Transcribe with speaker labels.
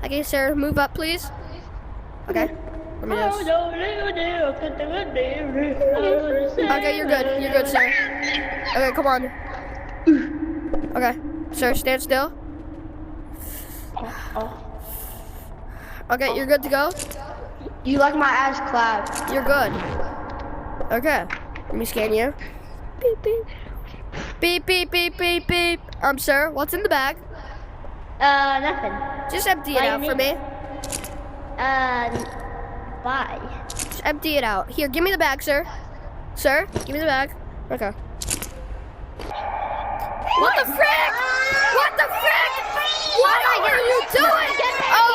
Speaker 1: Okay, sir, move up, please. Okay. Let me just... Okay, you're good. You're good, sir. Okay, come on. Okay, sir, stand still. Okay, you're good to go.
Speaker 2: You like my ass clap?
Speaker 1: You're good. Okay, let me scan you. Beep, beep. Beep, beep, beep, beep, beep. Sir, what's in the bag?
Speaker 2: Nothing.
Speaker 1: Just empty it out for me.
Speaker 2: Bye.
Speaker 1: Just empty it out. Here, give me the bag, sir. Sir, give me the bag. Okay. What the frick? What the frick? What are you doing? Oh